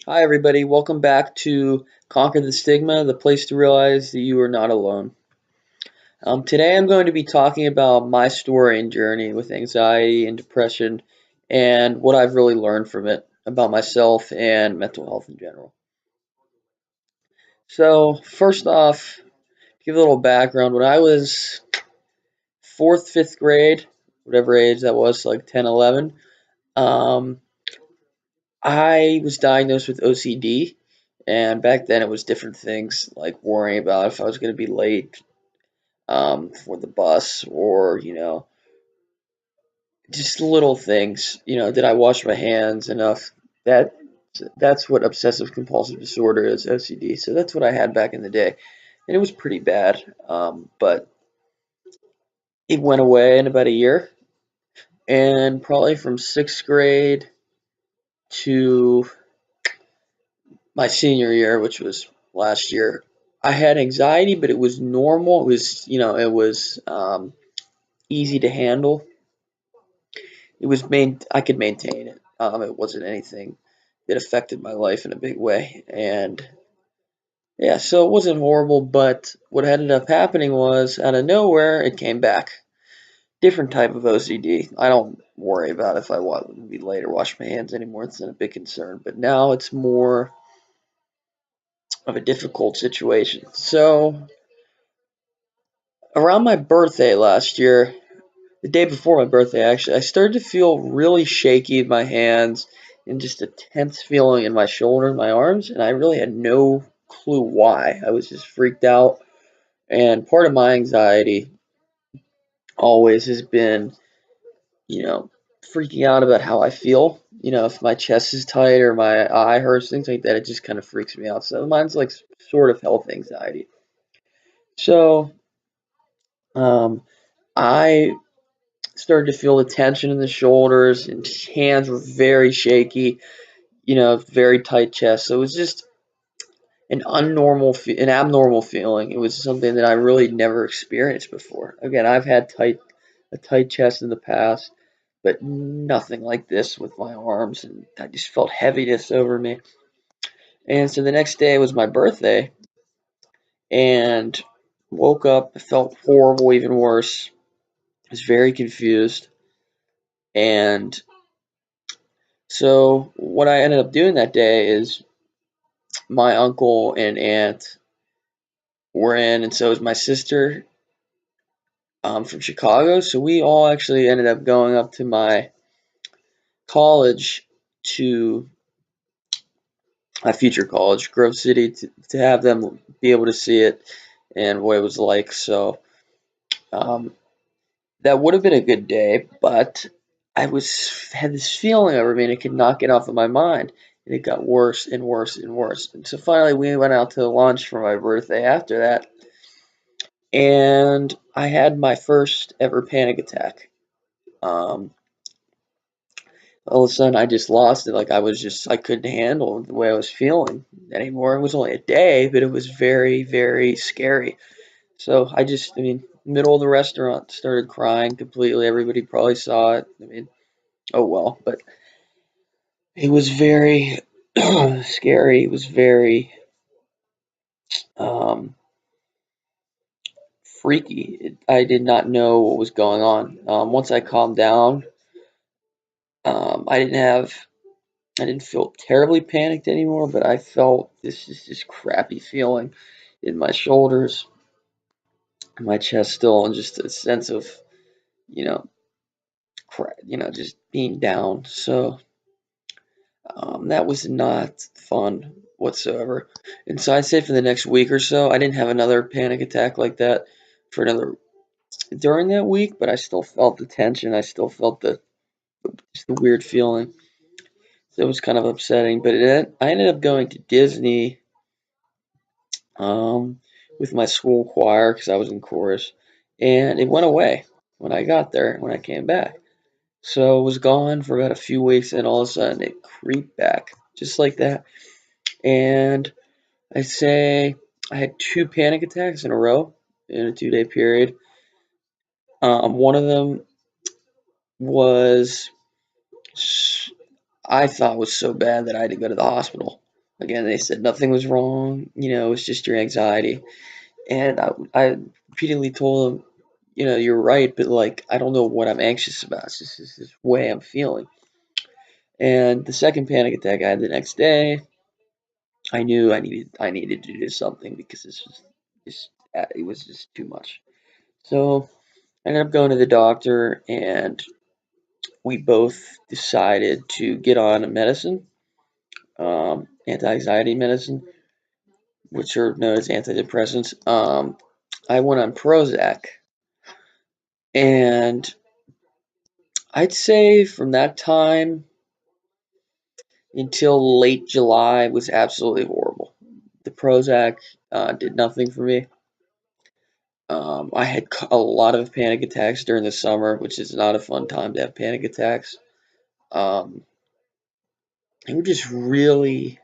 Hi, everybody. Welcome back to Conquer the Stigma, the place to realize that you are not alone. Today, I'm going to be talking about my story and journey with anxiety and depression and what I've really learned from it about myself and mental health in general. So, first off, give a little background. When I was fourth, fifth grade, whatever age that was, like 10, 11, um, I was diagnosed with OCD. And back then, it was different things like worrying about if I was going to be late for the bus, or just little things. Did I wash my hands enough? That that's what obsessive compulsive disorder is, OCD. So that's what I had back in the day, and it was pretty bad. But it went away in about a year, and probably from sixth grade to my senior year, which was last year, I had anxiety, but it was normal. It was easy to handle. I could maintain it. It wasn't anything that affected my life in a big way, and yeah, so it wasn't horrible. But what ended up happening was, out of nowhere, it came back. Different type of OCD. I don't worry about if I want to be late or wash my hands anymore. It's not a big concern. But now it's more of a difficult situation. So around my birthday last year, the day before my birthday, actually, I started to feel really shaky in my hands and just a tense feeling in my shoulder and my arms, and I really had no clue why. I was just freaked out, and part of my anxiety always has been, you know, freaking out about how I feel. If my chest is tight or my eye hurts, things like that, it just kind of freaks me out. So mine's like sort of health anxiety. So, um, I started to feel the tension in the shoulders, and hands were very shaky, very tight chest. So it was just an abnormal feeling. It was something that I really never experienced before. Again, I've had a tight chest in the past, but nothing like this with my arms, and I just felt heaviness over me. And so the next day was my birthday, and woke up, felt horrible, even worse. I was very confused, and so what I ended up doing that day is my uncle and aunt were in, and so was my sister from Chicago. So we all actually ended up going up to my college, to my future college, Grove City, to have them be able to see it and what it was like. So um, that would have been a good day, but I had this feeling over me, and I could not get off of my mind. And it got worse and worse and worse. And so finally, we went out to lunch for my birthday after that, and I had my first ever panic attack. Um, all of a sudden, I just lost it. Like I couldn't handle the way I was feeling anymore. It was only a day, but it was very, very scary. So I mean, middle of the restaurant, started crying completely. Everybody probably saw it. I mean, oh well, but it was very scary. It was very um, freaky. I did not know what was going on. Once I calmed down, um, I didn't have I didn't feel terribly panicked anymore, but I felt this crappy feeling in my shoulders, and my chest still, and just a sense of you know just being down. So that was not fun whatsoever. And so I'd say for the next week or so, I didn't have another panic attack like that for another during that week, but I still felt the tension. I still felt just the weird feeling. So it was kind of upsetting. But I ended up going to Disney um, with my school choir because I was in chorus, and it went away when I got there, when I came back. So it was gone for about a few weeks, and all of a sudden it creeped back just like that. And I say I had two panic attacks in a row in a 2 day period. One of them was I thought was so bad that I had to go to the hospital. Again, they said nothing was wrong. It was just your anxiety. And I repeatedly told them, you're right, but like I don't know what I'm anxious about. It's just this way I'm feeling. And the second panic attack I had the next day, I knew I needed to do something because it was just too much. So I ended up going to the doctor, and we both decided to get on a medicine, anti-anxiety medicine, which are known as antidepressants. I went on Prozac, and I'd say from that time until late July was absolutely horrible. The Prozac did nothing for me. I had a lot of panic attacks during the summer, which is not a fun time to have panic attacks. Um, they were just really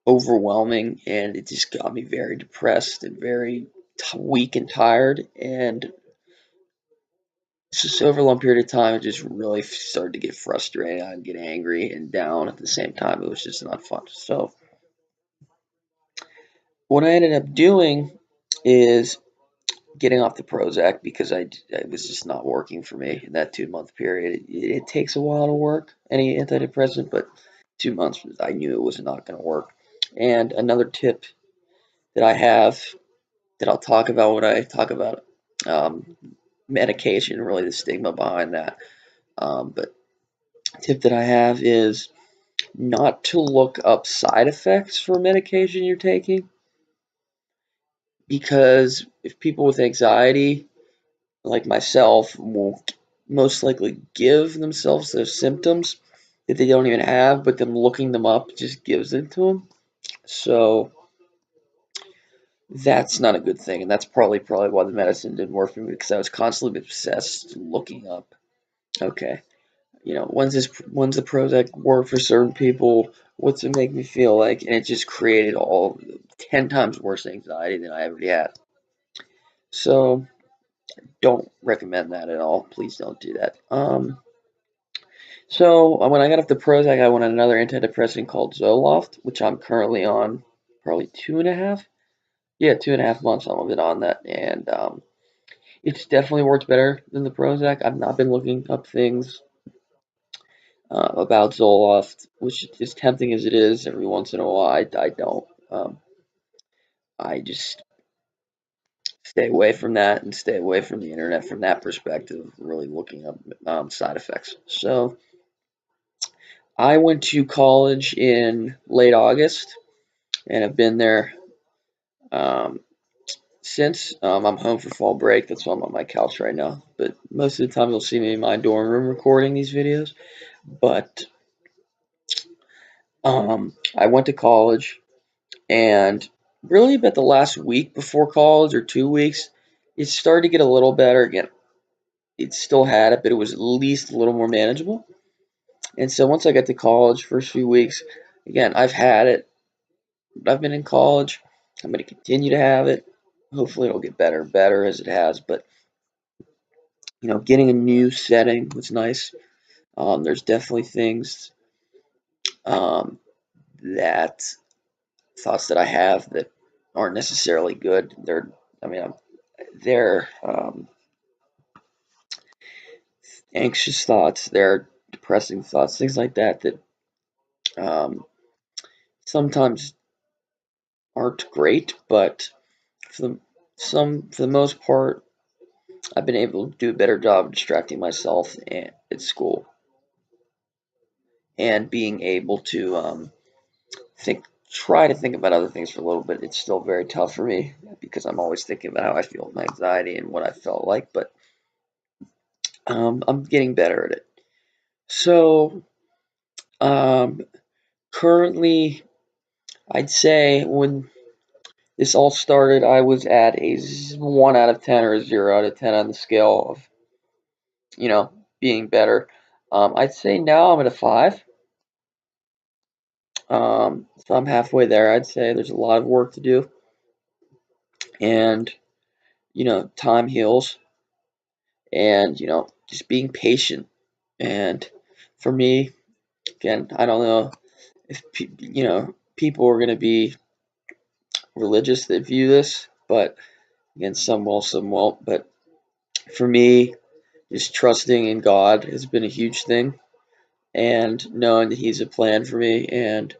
overwhelming, and it just got me very depressed and very weak and tired. And just over a long period of time, it just really started to get frustrated. I'd get angry and down at the same time. It was just not fun. So what I ended up doing is getting off the Prozac because I was just not working for me in that 2 month period. It takes a while to work, any antidepressant, but 2 months I knew it was not going to work. And another tip that I have that I'll talk about when I talk about um, medication, really the stigma behind that. But tip that I have is not to look up side effects for medication you're taking, because if people with anxiety like myself will most likely give themselves those symptoms that they don't even have, but them looking them up just gives it to them. So that's not a good thing, and that's probably why the medicine didn't work for me, because I was constantly obsessed looking up. Okay, when's the Prozac work for certain people? What's it make me feel like? And it just created all 10 times worse anxiety than I already had. So don't recommend that at all. Please don't do that. So when I got off the Prozac, I went on another antidepressant called Zoloft, which I'm currently on probably 2.5. Yeah, 2.5 months I'm been on that, and it's definitely worked better than the Prozac. I've not been looking up things about Zoloft, which is tempting as it is. Every once in a while, I don't. I just stay away from that and stay away from the internet from that perspective, really looking up side effects. So I went to college in late August and have been there um, since. I'm home for fall break. That's why I'm on my couch right now. But most of the time, you'll see me in my dorm room recording these videos. But I went to college, and really about the last week before college or 2 weeks, it started to get a little better again. It still had it, but it was at least a little more manageable. And so once I got to college, first few weeks, again, I've had it. I've been in college. I'm going to continue to have it. Hopefully, it'll get better and better as it has. But getting a new setting was nice. There's definitely things um, that thoughts that I have that aren't necessarily good. I mean, they're anxious thoughts, they're depressing thoughts, things like that that um, sometimes aren't great, but for the for the most part, I've been able to do a better job of distracting myself at school and being able to try to think about other things for a little bit. It's still very tough for me because I'm always thinking about how I feel with my anxiety and what I felt like, but I'm getting better at it. So um, currently, I'd say when this all started, I was at a 1 out of 10 or a 0 out of 10 on the scale of, being better. I'd say now I'm at a 5. So I'm halfway there. I'd say there's a lot of work to do, and time heals, and just being patient. And for me, again, I don't know if people are going to be religious that view this, but again, some will, some won't. But for me, just trusting in God has been a huge thing, and knowing that He's a plan for me, and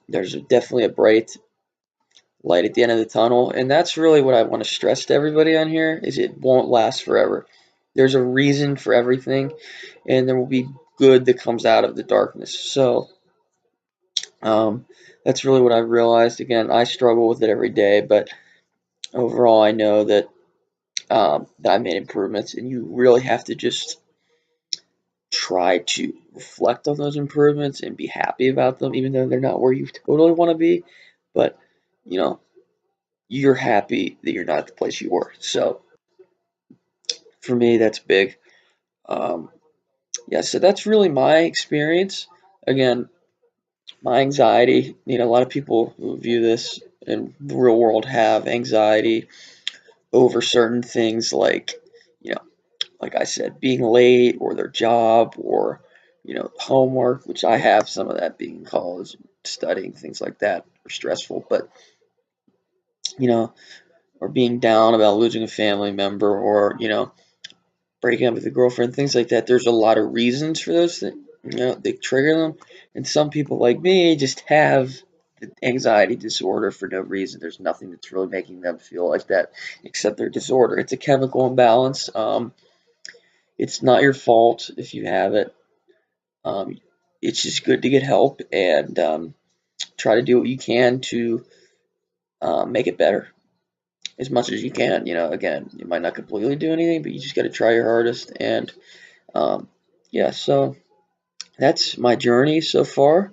there's definitely a bright light at the end of the tunnel, and that's really what I want to stress to everybody on here: is it won't last forever. There's a reason for everything, and there will be good that comes out of the darkness. So um, that's really what I've realized. Again, I struggle with it every day, but overall, I know that I made improvements, and you really have to just try to reflect on those improvements and be happy about them, even though they're not where you totally want to be. But you know, you're happy that you're not at the place you were. So for me, that's big. Um, yeah, so that's really my experience. Again, my anxiety. A lot of people who view this in the real world have anxiety over certain things, like you know like I said, being late, or their job, or homework, which I have some of that, being in college, studying, things like that are stressful. But you know, or being down about losing a family member, or breaking up with a girlfriend, things like that. There's a lot of reasons for those things. They trigger them, and some people like me just have the anxiety disorder for no reason. There's nothing that's really making them feel like that except their disorder. It's a chemical imbalance. It's not your fault if you have it. Um, it's just good to get help, and try to do what you can to make it better as much as you can. Again, you might not completely do anything, but you just got to try your hardest. And yeah, so that's my journey so far.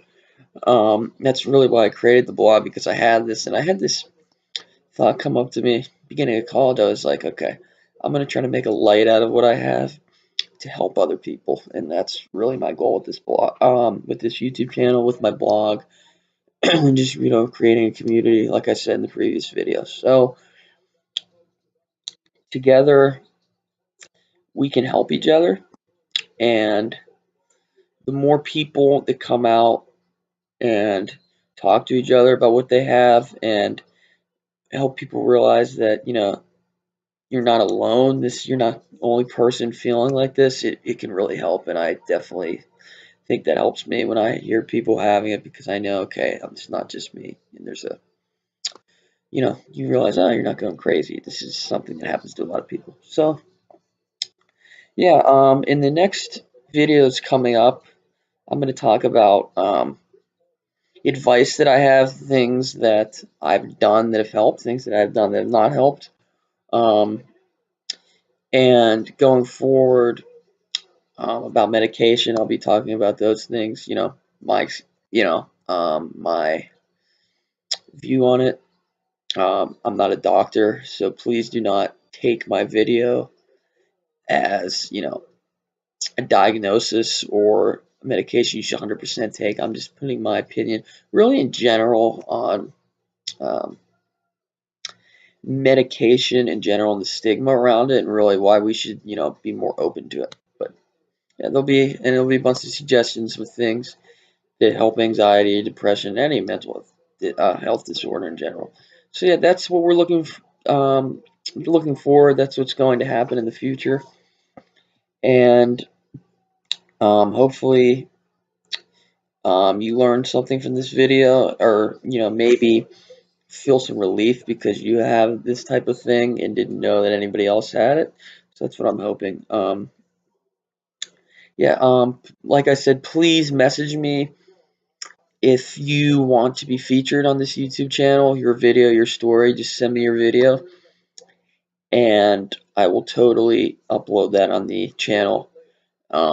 That's really why I created the blog, because I had this, and I had this thought come up to me beginning of college. I was like, okay, I'm gonna try to make a light out of what I have to help other people, and that's really my goal with this blog, with this YouTube channel, with my blog, and just creating a community, like I said in the previous video. So together we can help each other, and the more people that come out and talk to each other about what they have, and help people realize that you're not alone. You're not the only person feeling like this. It can really help, and I definitely think that helps me when I hear people having it, because I know, okay, it's not just me, and there's you realize, oh, you're not going crazy. This is something that happens to a lot of people. So yeah, in the next videos coming up, I'm going to talk about advice that I have, things that I've done that have helped, things that I've done that have not helped. Um, and going forward, about medication, I'll be talking about those things. My view on it. I'm not a doctor, so please do not take my video as a diagnosis or a medication you should 100% take. I'm just putting my opinion, really in general, on um, medication in general and the stigma around it, and really why we should be more open to it. But yeah, there'll be a bunch of suggestions with things that help anxiety, depression, any mental health disorder in general. So yeah, that's what we're looking forward. That's what's going to happen in the future, and hopefully you learned something from this video, or maybe feel some relief because you have this type of thing and didn't know that anybody else had it. So that's what I'm hoping. Yeah, like I said, please message me if you want to be featured on this YouTube channel, your video, your story. Just send me your video, and I will totally upload that on the channel,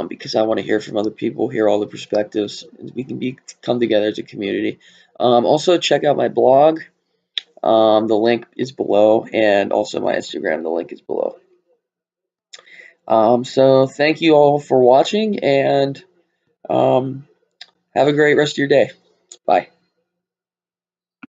because I want to hear from other people, hear all the perspectives, and we can come together as a community. Also, check out my blog. The link is below, and also my Instagram. The link is below. So thank you all for watching, and have a great rest of your day. Bye.